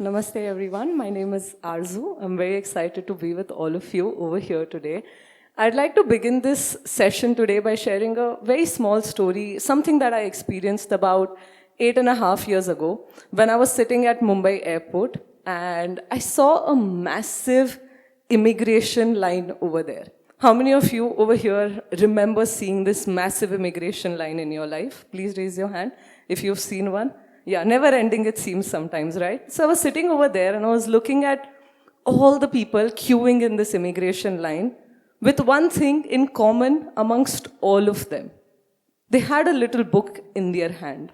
Namaste everyone, my name is Aarzoo. I'm very excited to be with all of you over here today. I'd like to begin this session today by sharing a very small story, something that I experienced about 8.5 years ago when I was sitting at Mumbai airport and I saw a massive immigration line over there. How many of you over here remember seeing this massive immigration line in your life? Please raise your hand if you've seen one. Yeah, never ending it seems sometimes, right? So I was sitting over there and I was looking at all the people queuing in this immigration line with one thing in common amongst all of them. They had a little book in their hand,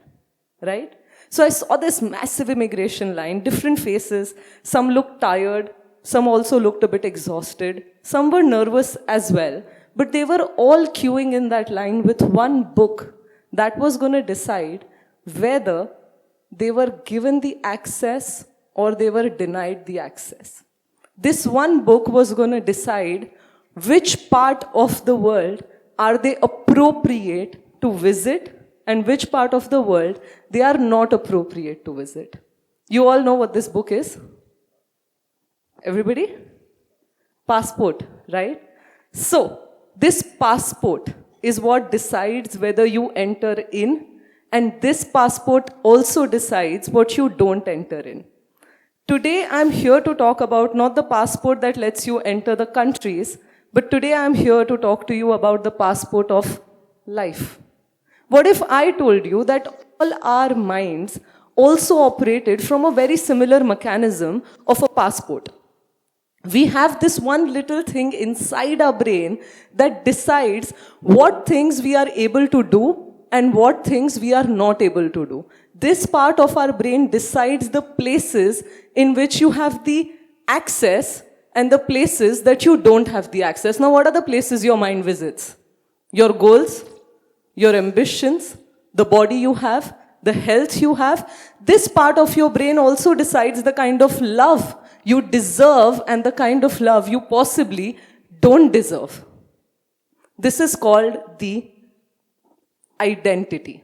right? So I saw this massive immigration line, different faces. Some looked tired, some also looked a bit exhausted. Some were nervous as well. But they were all queuing in that line with one book that was going to decide whether they were given the access or they were denied the access. This one book was going to decide which part of the world are they appropriate to visit and which part of the world they are not appropriate to visit. You all know what this book is? Everybody? Passport, right? So, this passport is what decides whether you enter in, and this passport also decides what you don't enter in. Today, I'm here to talk about not the passport that lets you enter the countries, but today I'm here to talk to you about the passport of life. What if I told you that all our minds also operated from a very similar mechanism of a passport? We have this one little thing inside our brain that decides what things we are able to do and what things we are not able to do. This part of our brain decides the places in which you have the access and the places that you don't have the access. Now, what are the places your mind visits? Your goals, your ambitions, the body you have, the health you have. This part of your brain also decides the kind of love you deserve and the kind of love you possibly don't deserve. This is called the identity.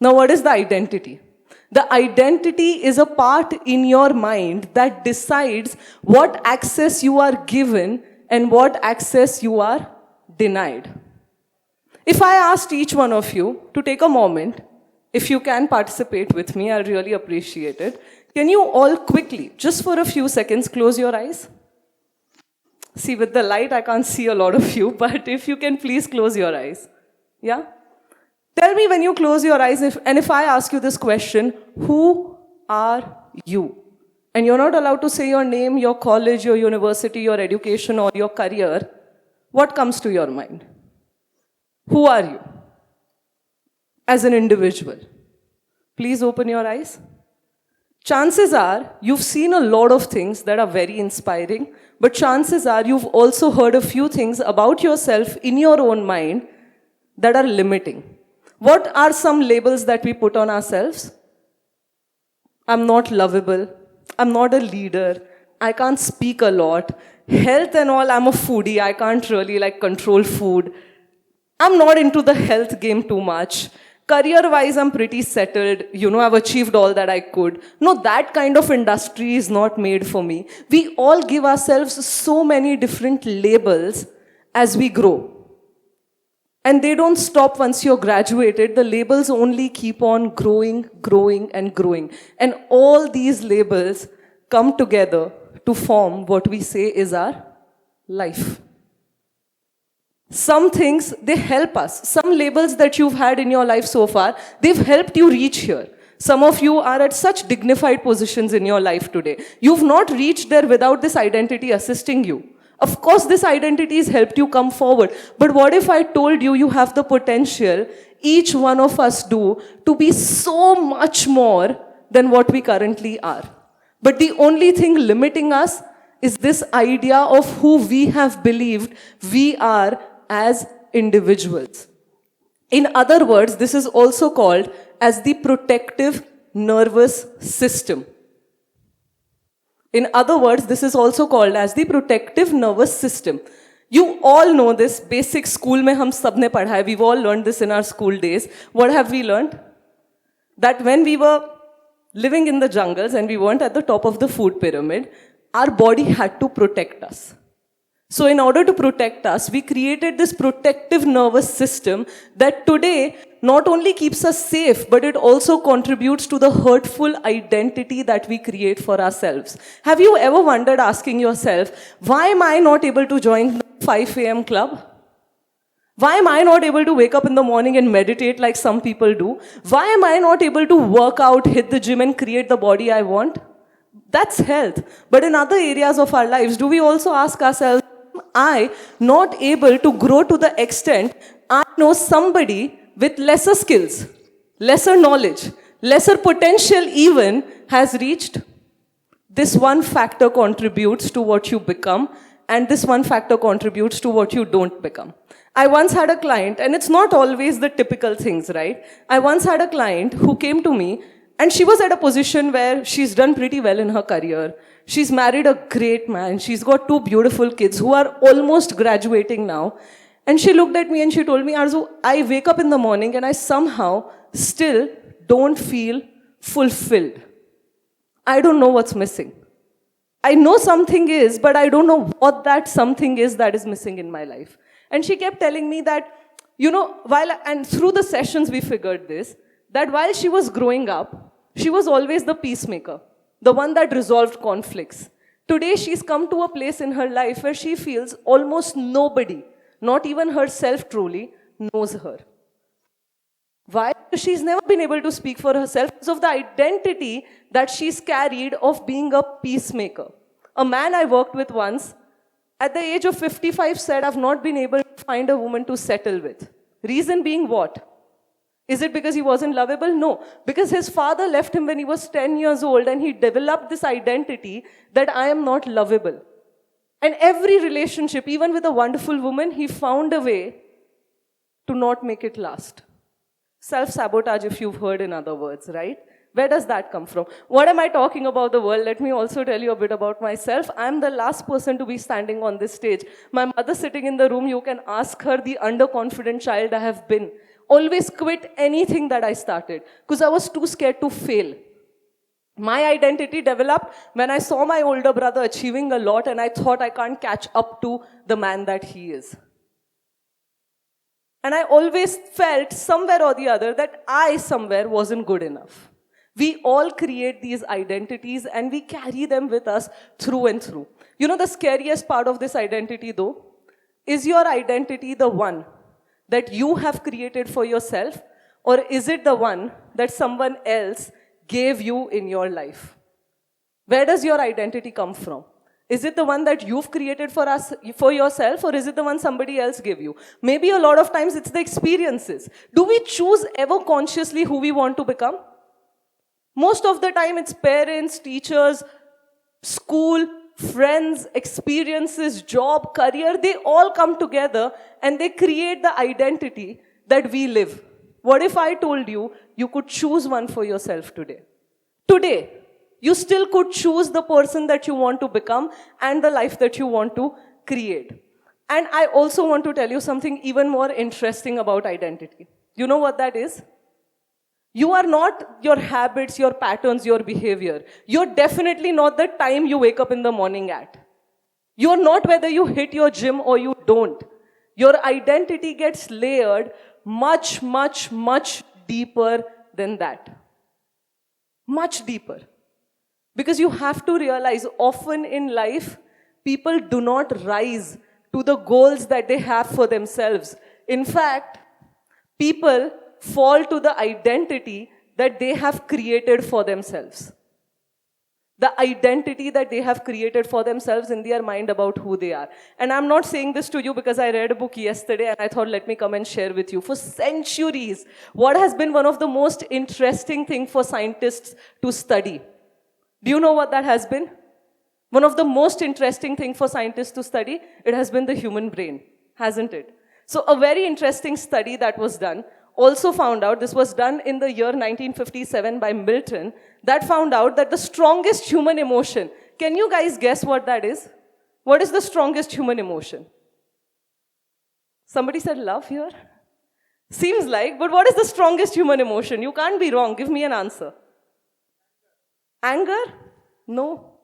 Now, what is the identity? The identity is a part in your mind that decides what access you are given and what access you are denied. If I asked each one of you to take a moment, if you can participate with me, I'll really appreciate it. Can you all quickly, just for a few seconds, close your eyes? See, with the light, I can't see a lot of you, but if you can please close your eyes. Yeah? Tell me when you close your eyes, if I ask you this question, who are you? And you're not allowed to say your name, your college, your university, your education, or your career. What comes to your mind? Who are you? As an individual. Please open your eyes. Chances are you've seen a lot of things that are very inspiring, but chances are you've also heard a few things about yourself in your own mind that are limiting. What are some labels that we put on ourselves? I'm not lovable. I'm not a leader. I can't speak a lot. Health and all, I'm a foodie. I can't really control food. I'm not into the health game too much. Career-wise, I'm pretty settled. I've achieved all that I could. No, that kind of industry is not made for me. We all give ourselves so many different labels as we grow. And they don't stop once you're graduated. The labels only keep on growing, growing, and growing. And all these labels come together to form what we say is our life. Some things, they help us. Some labels that you've had in your life so far, they've helped you reach here. Some of you are at such dignified positions in your life today. You've not reached there without this identity assisting you. Of course, this identity has helped you come forward. But what if I told you you have the potential, each one of us do, to be so much more than what we currently are? But the only thing limiting us is this idea of who we have believed we are as individuals. In other words, this is also called as the protective nervous system. In other words, this is also called as the protective nervous system. You all know this. Basic school mein hum sab ne padha hai. We've all learned this in our school days. What have we learned? That when we were living in the jungles and we weren't at the top of the food pyramid, our body had to protect us. So in order to protect us, we created this protective nervous system that today not only keeps us safe, but it also contributes to the hurtful identity that we create for ourselves. Have you ever wondered asking yourself, why am I not able to join the 5 a.m. club? Why am I not able to wake up in the morning and meditate like some people do? Why am I not able to work out, hit the gym and create the body I want? That's health. But in other areas of our lives, do we also ask ourselves, am I not able to grow to the extent I know somebody with lesser skills, lesser knowledge, lesser potential even has reached? This one factor contributes to what you become, and this one factor contributes to what you don't become. I once had a client, and it's not always the typical things, right? I once had a client who came to me, and she was at a position where she's done pretty well in her career. She's married a great man. She's got 2 beautiful kids who are almost graduating now. And she looked at me and she told me, Aarzoo, I wake up in the morning and I somehow still don't feel fulfilled. I don't know what's missing. I know something is, but I don't know what that something is that is missing in my life. And she kept telling me that, and through the sessions we figured this, that while she was growing up, she was always the peacemaker, the one that resolved conflicts. Today she's come to a place in her life where she feels almost nobody, not even herself truly, knows her. Why? She's never been able to speak for herself because of the identity that she's carried of being a peacemaker. A man I worked with once, at the age of 55, said, I've not been able to find a woman to settle with. Reason being what? Is it because he wasn't lovable? No. Because his father left him when he was 10 years old and he developed this identity that I am not lovable. And every relationship, even with a wonderful woman, he found a way to not make it last. Self-sabotage, if you've heard, in other words, right? Where does that come from? What am I talking about the world? Let me also tell you a bit about myself. I'm the last person to be standing on this stage. My mother sitting in the room, you can ask her the underconfident child I have been. Always quit anything that I started because I was too scared to fail. My identity developed when I saw my older brother achieving a lot and I thought I can't catch up to the man that he is. And I always felt somewhere or the other that I somewhere wasn't good enough. We all create these identities and we carry them with us through and through. The scariest part of this identity though, is your identity the one that you have created for yourself, or is it the one that someone else gave you in your life? Where does your identity come from? Is it the one that you've created for yourself, or is it the one somebody else gave you? Maybe a lot of times it's the experiences. Do we choose ever consciously who we want to become? Most of the time it's parents, teachers, school, friends, experiences, job, career, they all come together and they create the identity that we live. What if I told you, you could choose one for yourself today? Today, you still could choose the person that you want to become and the life that you want to create. And I also want to tell you something even more interesting about identity. You know what that is? You are not your habits, your patterns, your behavior. You're definitely not the time you wake up in the morning at. You're not whether you hit your gym or you don't. Your identity gets layered much, much, much deeper than that. Much deeper. Because you have to realize often in life, people do not rise to the goals that they have for themselves. In fact, people fall to the identity that they have created for themselves. The identity that they have created for themselves in their mind about who they are. And I'm not saying this to you because I read a book yesterday and I thought, let me come and share with you. For centuries, what has been one of the most interesting things for scientists to study? Do you know what that has been? One of the most interesting things for scientists to study, it has been the human brain, hasn't it? So a very interesting study that was done also found out, this was done in the year 1957 by Milton, that found out that the strongest human emotion, can you guys guess what that is? What is the strongest human emotion? Somebody said love here? Seems like, but what is the strongest human emotion? You can't be wrong, give me an answer. Anger? No.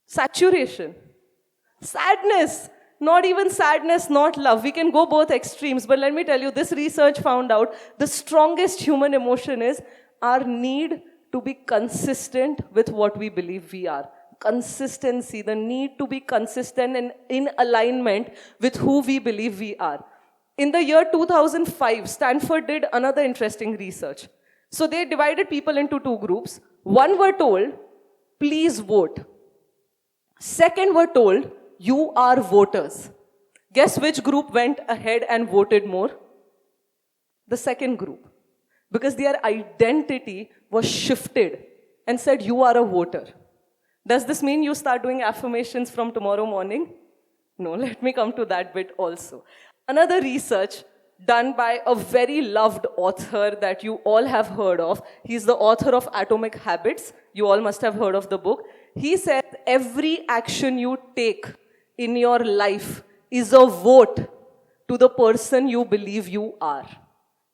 Saturation. Sadness. Not even sadness, not love. We can go both extremes. But let me tell you, this research found out the strongest human emotion is our need to be consistent with what we believe we are. Consistency, the need to be consistent and in alignment with who we believe we are. In the year 2005, Stanford did another interesting research. So they divided people into two groups. One were told, please vote. Second were told, you are voters. Guess which group went ahead and voted more? The second group. Because their identity was shifted and said, you are a voter. Does this mean you start doing affirmations from tomorrow morning? No, let me come to that bit also. Another research done by a very loved author that you all have heard of. He's the author of Atomic Habits. You all must have heard of the book. He said every action you take in your life is a vote to the person you believe you are.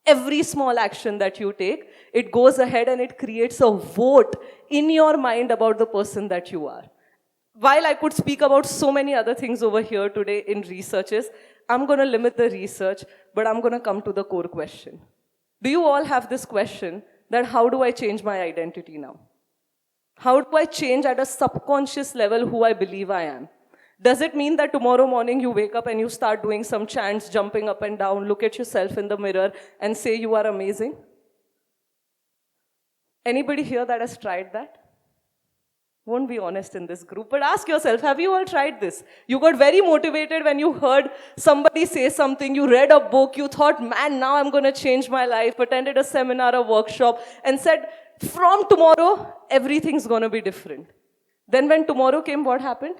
Every small action that you take, it goes ahead and it creates a vote in your mind about the person that you are. While I could speak about so many other things over here today in researches, I'm going to limit the research, but I'm going to come to the core question. Do you all have this question that how do I change my identity now? How do I change at a subconscious level who I believe I am? Does it mean that tomorrow morning you wake up and you start doing some chants, jumping up and down, look at yourself in the mirror and say you are amazing? Anybody here that has tried that? Won't be honest in this group, but ask yourself, have you all tried this? You got very motivated when you heard somebody say something, you read a book, you thought, man, now I'm going to change my life, attended a seminar, a workshop, and said, from tomorrow, everything's going to be different. Then when tomorrow came, what happened?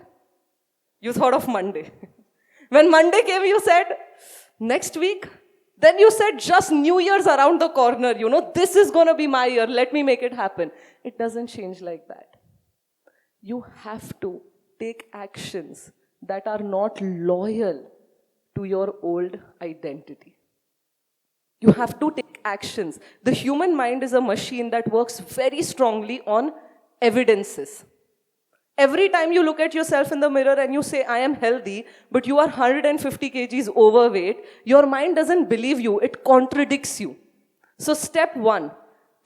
You thought of Monday. When Monday came, you said, next week. Then you said, just New Year's around the corner, this is going to be my year, let me make it happen. It doesn't change like that. You have to take actions that are not loyal to your old identity. You have to take actions. The human mind is a machine that works very strongly on evidences. Every time you look at yourself in the mirror and you say, I am healthy, but you are 150 kgs overweight, your mind doesn't believe you, it contradicts you. So step one,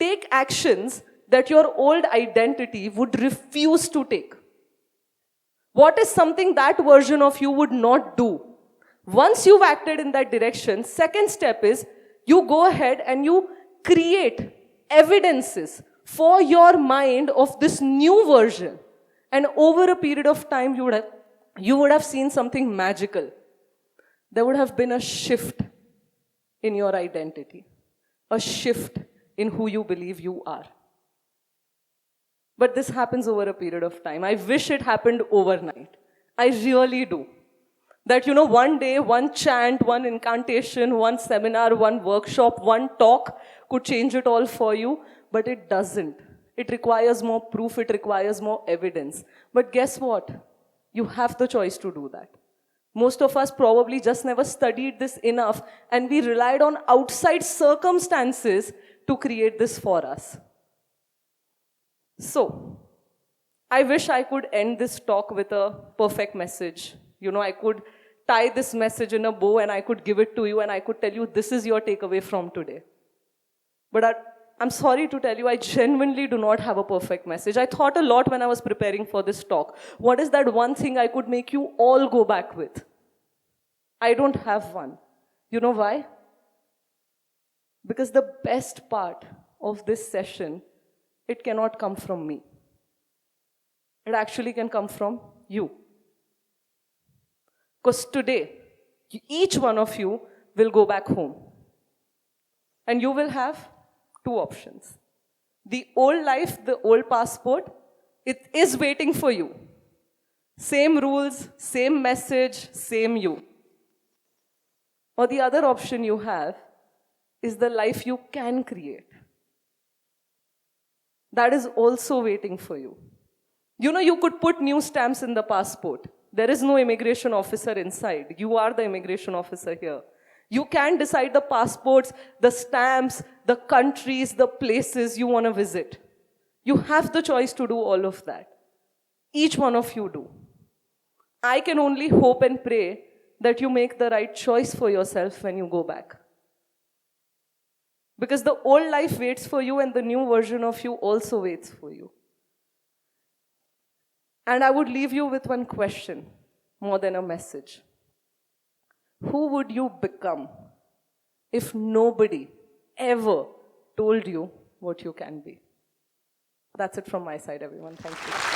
take actions that your old identity would refuse to take. What is something that version of you would not do? Once you've acted in that direction, second step is you go ahead and you create evidences for your mind of this new version. And over a period of time, you would have seen something magical. There would have been a shift in your identity, a shift in who you believe you are. But this happens over a period of time. I wish it happened overnight. I really do. That, one day, one chant, one incantation, one seminar, one workshop, one talk could change it all for you, but it doesn't. It requires more proof, it requires more evidence. But guess what? You have the choice to do that. Most of us probably just never studied this enough, and we relied on outside circumstances to create this for us. So, I wish I could end this talk with a perfect message. I could tie this message in a bow and I could give it to you and I could tell you this is your takeaway from today. But I'm sorry to tell you, I genuinely do not have a perfect message. I thought a lot when I was preparing for this talk. What is that one thing I could make you all go back with? I don't have one. You know why? Because the best part of this session, it cannot come from me. It actually can come from you. Because today, each one of you will go back home. And you will have two options. The old life, the old passport, it is waiting for you. Same rules, same message, same you. Or the other option you have is the life you can create. That is also waiting for you. You could put new stamps in the passport. There is no immigration officer inside. You are the immigration officer here. You can decide the passports, the stamps, the countries, the places you want to visit. You have the choice to do all of that. Each one of you do. I can only hope and pray that you make the right choice for yourself when you go back. Because the old life waits for you and the new version of you also waits for you. And I would leave you with one question more than a message. Who would you become if nobody ever told you what you can be? That's it from my side, everyone. Thank you.